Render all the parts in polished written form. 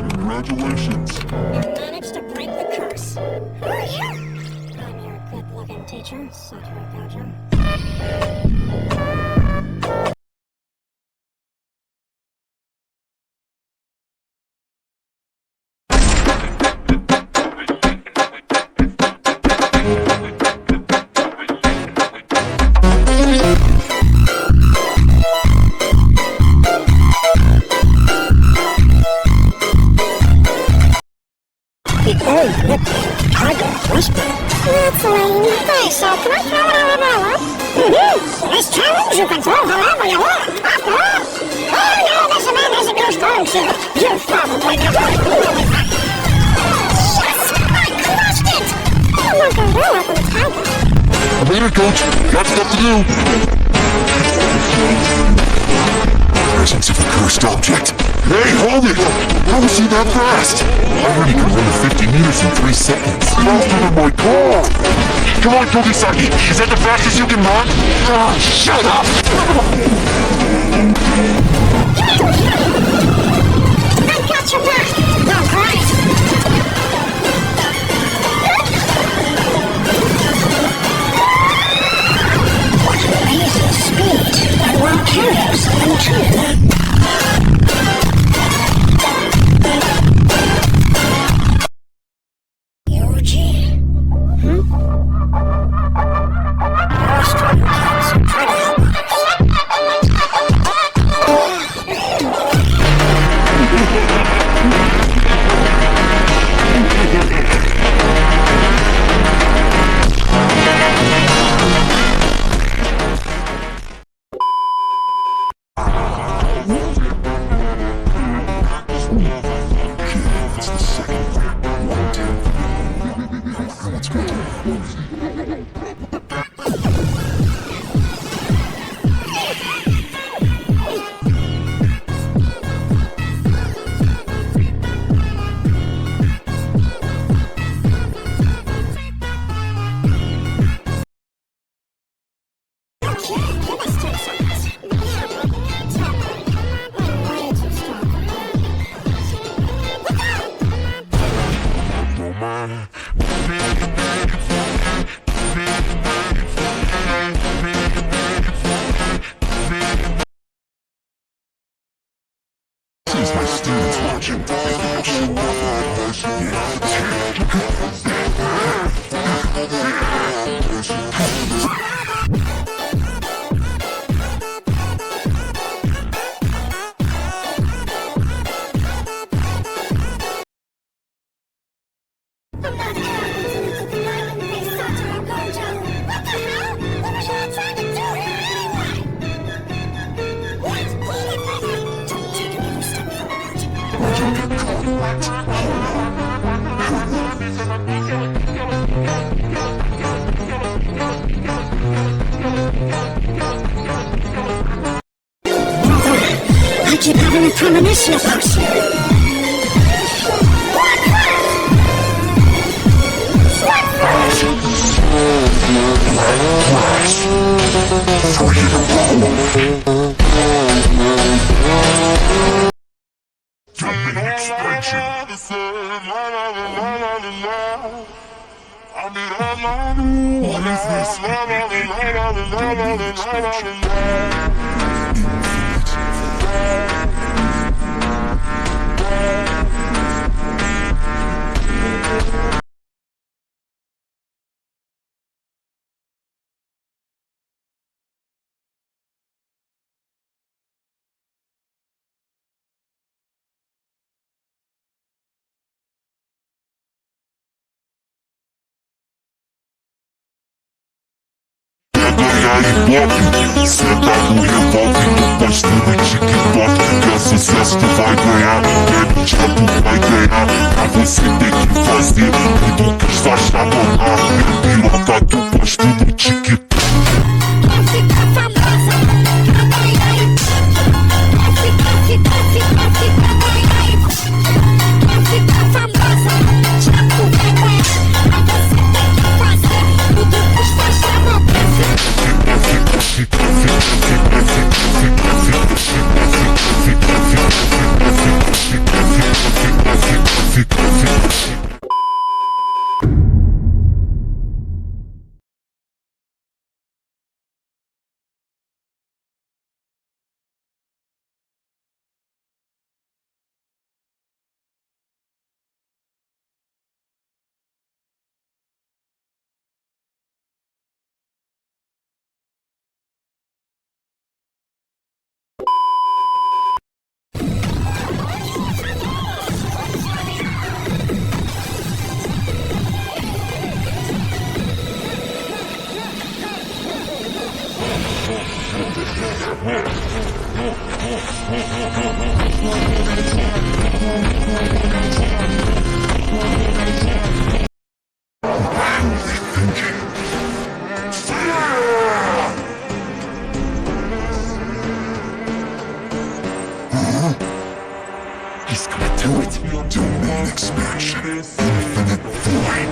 Congratulations. You managed to break the curse. Who are you? I'm your good-looking teacher, Gojo. That's lame. Thanks, so can I throw it however I want? This challenge you can throw however you want. After all, no, this man hasn't your strong suit. You're probably not going to do it. Yes! I crushed it! I'm not going to do it with a tiger. I made it, Coach. Got stuff to do. Presence of a cursed object. Hey, hold it! How was he that fast? I heard he could run the 50 meters in 3 seconds. Faster than my car! Come on, Togisaki! Is that the fastest you can run? Oh, shut up! I got your back! All right! What amazing speed! And one carriers and two. Since my students watching, I keep having a premonition about you. What is this? Sentado revolve, depois tudo TikTok. Que é sucesso tu vai ganhar, já tu vai ganhar. Pra você ter que fazer tudo que estás a mamar. Piroca, tu pôs tudo no TikTok. Quer ficar famosa? Quer ficar famosa? Já tu vai ganhar. Pra você ter que fazer tudo que estás a mamar. He's gonna do it. Domain expansion. Infinite void.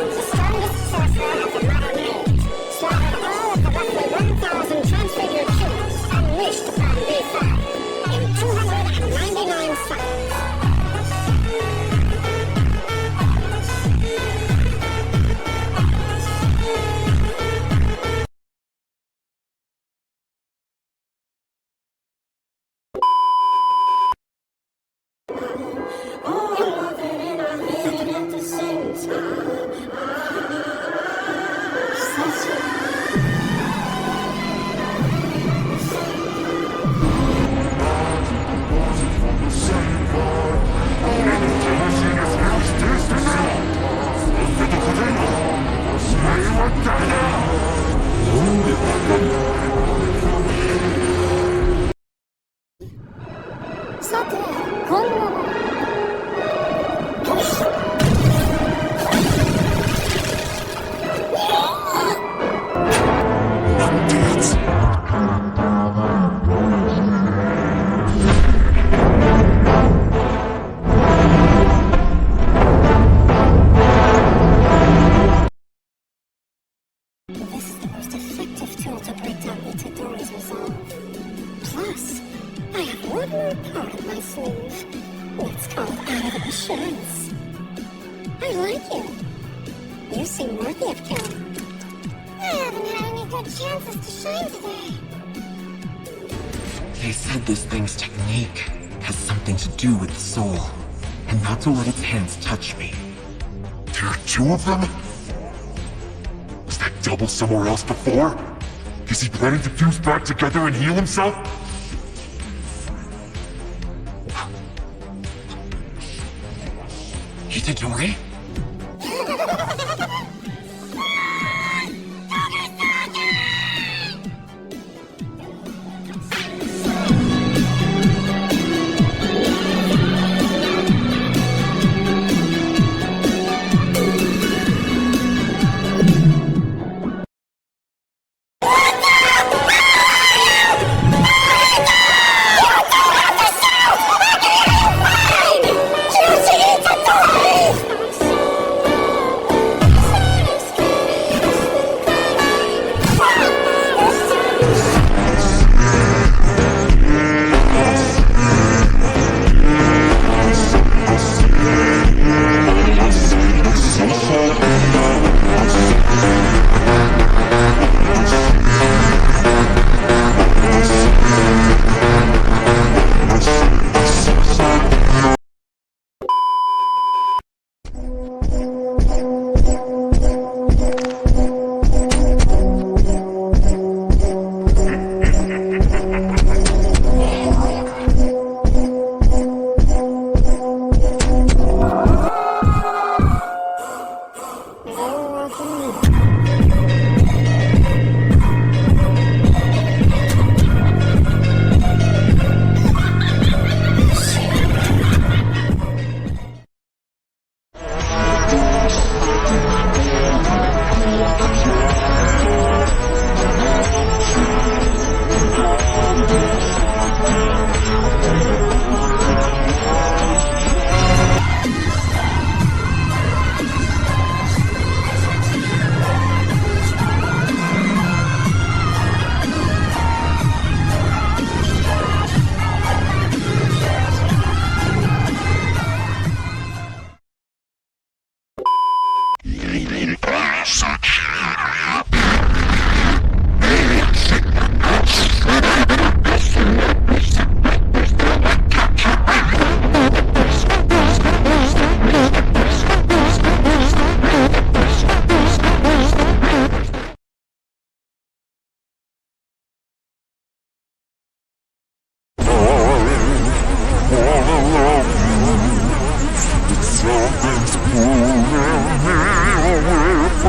The strongest sorcerer of the modern age slaughtered all of the roughly 1,000 transfigured humans unleashed upon B5 in 299 seconds. This is the most effective tool to break down Itadori's resolve. Plus, I have one more part of my sleeve. It's called Out of Assurance. I like you. You seem worthy of killing. I haven't had any good chances to shine today. They said this thing's technique has something to do with the soul, and not to let its hands touch me. There are two of them? Was that double somewhere else before? Is he planning to fuse back together and heal himself? Itadori? Something's pulling me away.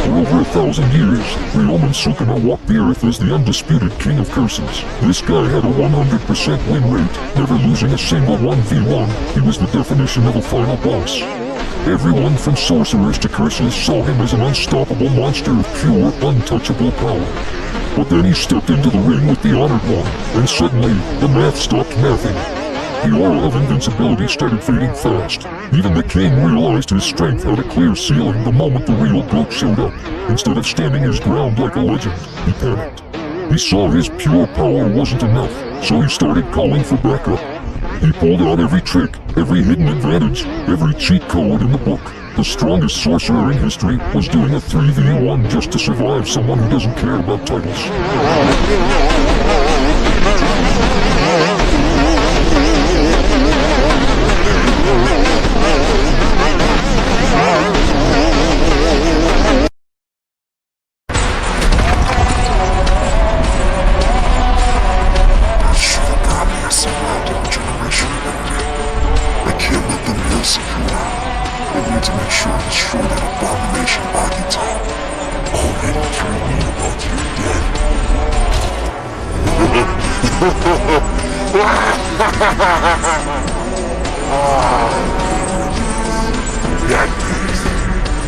For over 1,000 years, Ryomen Sukuna walked the earth as the undisputed king of curses. This guy had a 100% win rate, never losing a single 1v1. He was the definition of a final boss. Everyone from sorcerers to cursers saw him as an unstoppable monster of pure, untouchable power. But then he stepped into the ring with the Honored One, and suddenly, the math stopped mathing. The aura of invincibility started fading fast. Even the king realized his strength had a clear ceiling the moment the real Gojo showed up. Instead of standing his ground like a legend, he panicked. He saw his pure power wasn't enough, so he started calling for backup. He pulled out every trick, every hidden advantage, every cheat code in the book. The strongest sorcerer in history was doing a 3v1 just to survive someone who doesn't care about titles.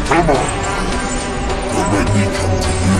Come on, don't let me come to you.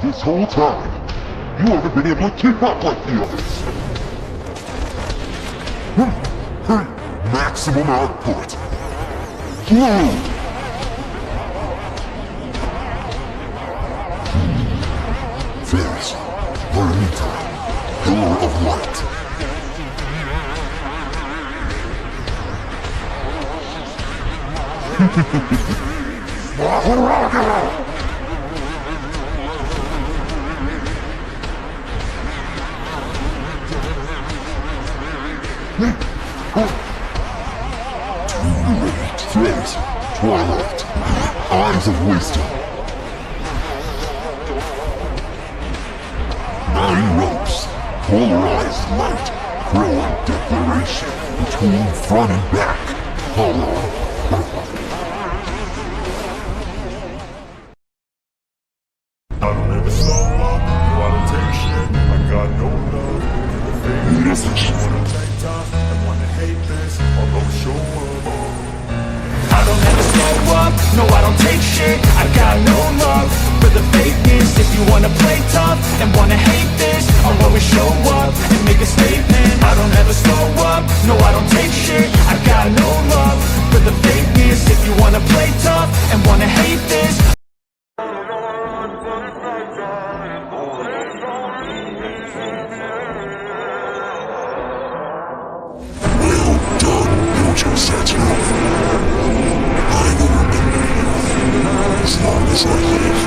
This whole time, you haven't been able to keep up like the others. Maximum output. Fairies, Marita, Pillar of Light. Fairies, Twilight, Eyes of Wisdom. 9 ropes, polarized light, growing declaration between front and back, hollow, purple. I don't ever slow up, no I don't take shit, I got no love for the fakers. I wanna take tough, I wanna hate this, although show up. I don't ever slow up, no I don't take shit, I got no love for the fakeness. If you wanna play tough and wanna hate this, I'll always show up and make a statement. I don't ever slow up, no I don't take shit. I got no love for the fakeness. If you wanna play tough and wanna hate this, Well done, Gojo Satoru. I will remember you as long as I live.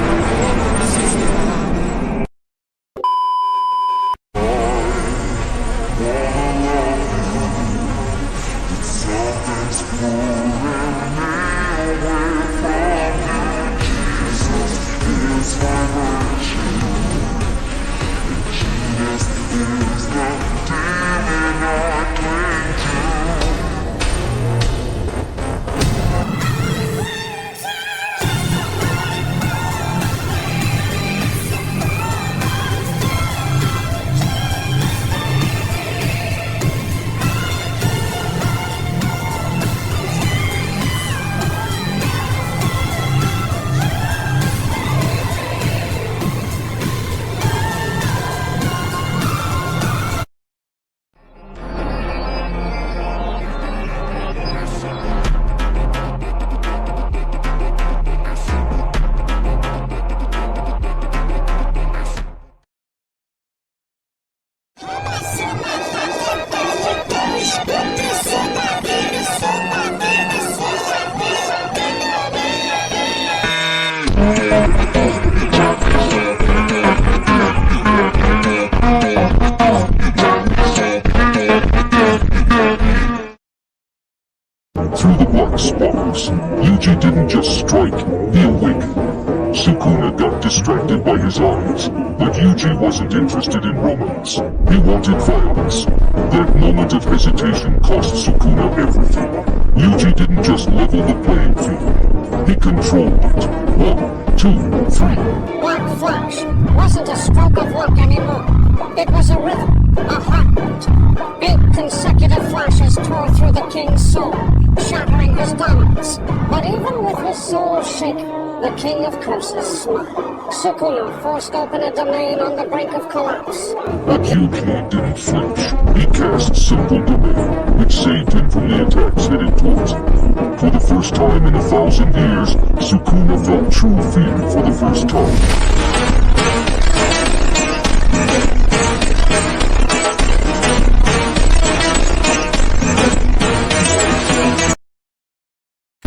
Through the black sparks, Yuji didn't just strike, he awakened. Sukuna got distracted by his eyes, but Yuji wasn't interested in romance. He wanted violence. That moment of hesitation cost Sukuna everything. Yuji didn't just level the playing field, he controlled it. 1, 2, 3. That flash wasn't a stroke of luck anymore. It was a rhythm, a heartbeat. 8 consecutive flashes tore through the king's soul, shattering his dominance. But even with his soul shaken, the king of curses smiled. Sukuna forced open a domain on the brink of collapse. But Yuji didn't flinch. He cast Simple Domain, which saved him from the attacks headed towards him. For the first time in 1,000 years, Sukuna felt true fear for the first time.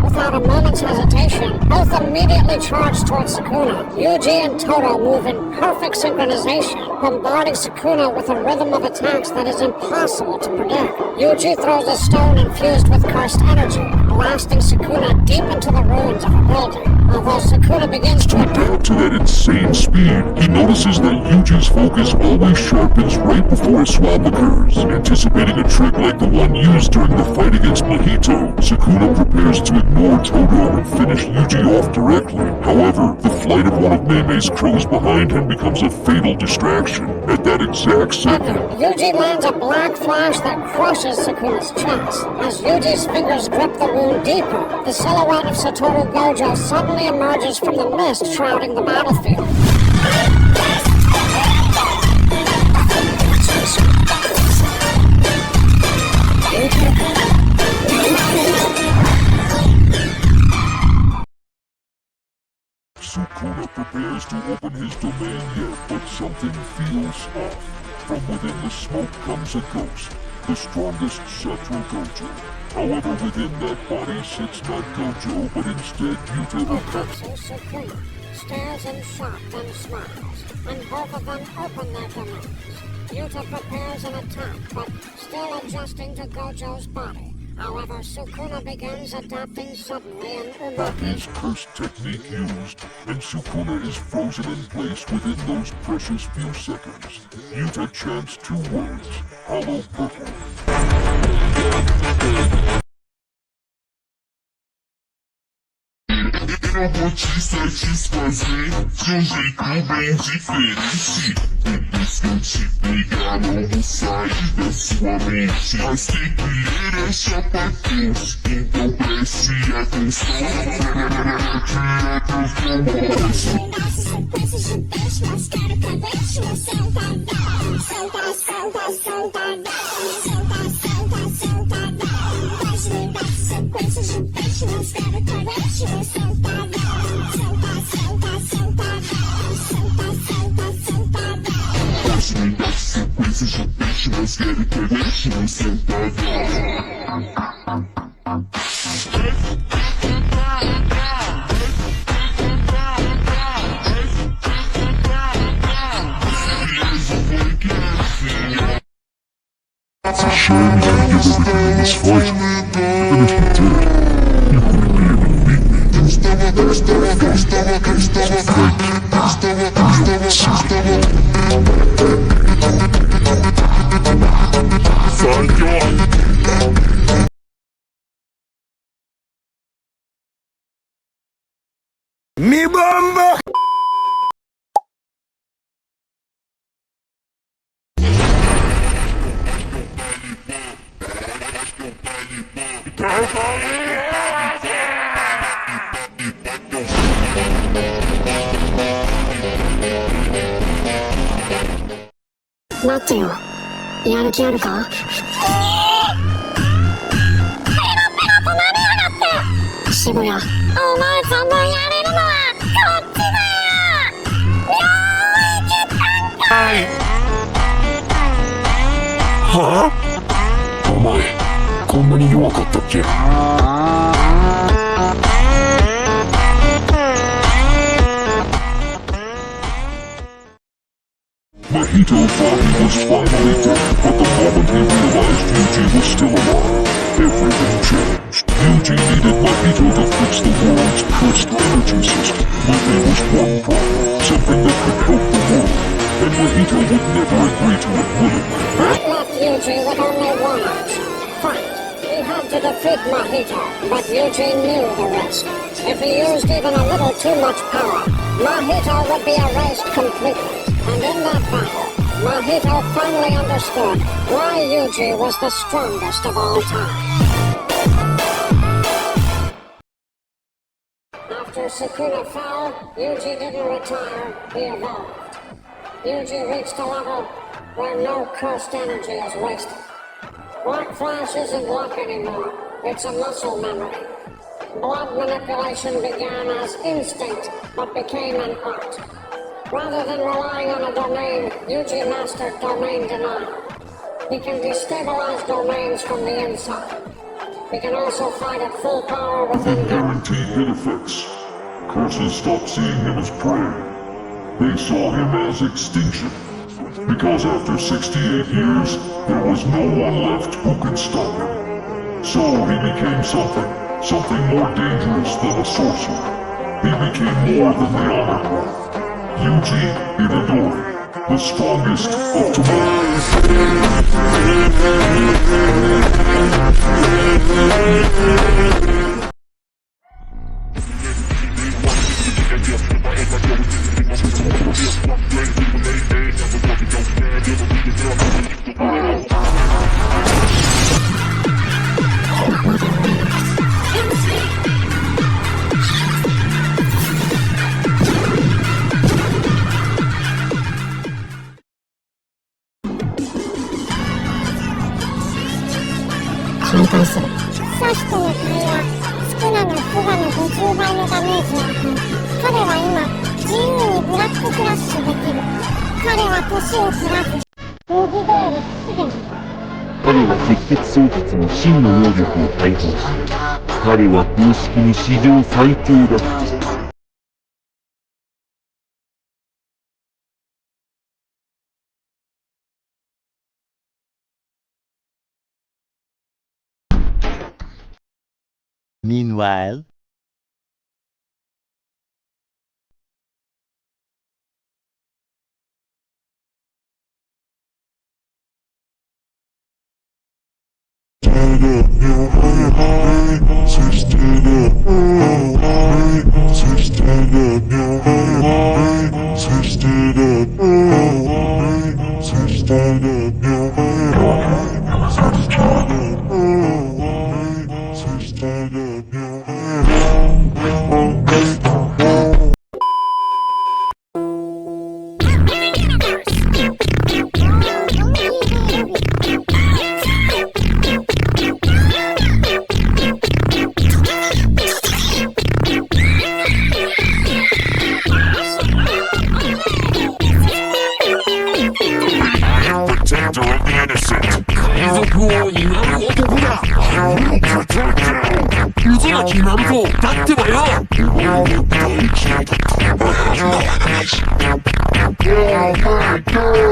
Without a moment's hesitation, both immediately charged towards Sukuna. Yuji and Todo move in perfect synchronization, bombarding Sukuna with a rhythm of attacks that is impossible to predict. Yuji throws a stone infused with cursed energy, blasting Sukuna deep into the ruins of a building. Although Sukuna begins to adapt To that insane speed, he notices that Yuji's focus always sharpens right before a swap occurs. Anticipating a trick like the one used during the fight against Mahito, Sukuna prepares to ignore Todo and finish Yuji off directly. However, the flight of one of Mei's crows behind him becomes a fatal distraction. At that exact second, Yuji lands a black flash that crushes Sukuna's chest. As Yuji's fingers grip the wound deeper, the silhouette of Satoru Gojo suddenly emerges from the mist shrouding the battlefield. Sukuna prepares to open his domain yet, but something feels off. From within the smoke comes a ghost, the strongest Satoru Gojo. However, within that body sits not Gojo, but instead Yuta. Sukuna stares in shock and smiles, and both of them open their domains. Yuta prepares an attack, but still adjusting to Gojo's body. However, Sukuna begins adapting suddenly and His cursed technique used, and Sukuna is frozen in place within those precious few seconds. Yuta chants 2 words, hollow purple. Eu vou te satisfazer de jeito bem diferente. Depois que eu te pegar, não vou sair da sua mente. Mas tem que ler a chapa quente, então preste atenção. Nossos sequências de peixe, mas quero também te mostrar um It's a shame you didn't give everything in this fight. Even if you did, you wouldn't be able to beat me. Mi bomba!待ってよ。やる気あるか？渋谷。お前さんのやれるのはこっちだよ。領域展開。はぁ？お前、こんなに弱かったっけ？Mahito thought he was finally dead, but the moment he realized Yuji was still alive, everything changed. Yuji needed Mahito to fix the world's cursed energy system. But there was one problem, something that could help the world, and Mahito would never agree to it willingly. That left Yuji with only one option. Fight. He had to defeat Mahito, but Yuji knew the risk. If he used even a little too much power, Mahito would be erased completely. And in that battle, Mahito finally understood why Yuji was the strongest of all time. After Sukuna fell, Yuji didn't retire, he evolved. Yuji reached a level where no cursed energy is wasted. Black Flash isn't luck anymore, it's a muscle memory. Blood manipulation began as instinct, but became an art. Rather than relying on a domain, Yuji mastered domain denial. He can destabilize domains from the inside. He can also fight at full power within Guaranteed hit effects. Curses stopped seeing him as prey. They saw him as extinction. Because after 68 years, there was no one left who could stop him. So he became something more dangerous than a sorcerer. He became more than the Honored One. Yuji Itadori, the strongest of tomorrow.そして2階はスクナのフガの50倍のダメージを与え、彼は今自由にブラッククラッシュできる。彼は年を取らず武器能力すでに彼は鉄血相鉄の真の能力を解放し、彼は公式に史上最強だ。Meanwhile, protector of the innocent. 海賊王になる男だ。渦巻きなるとだってばよ。Oh my god!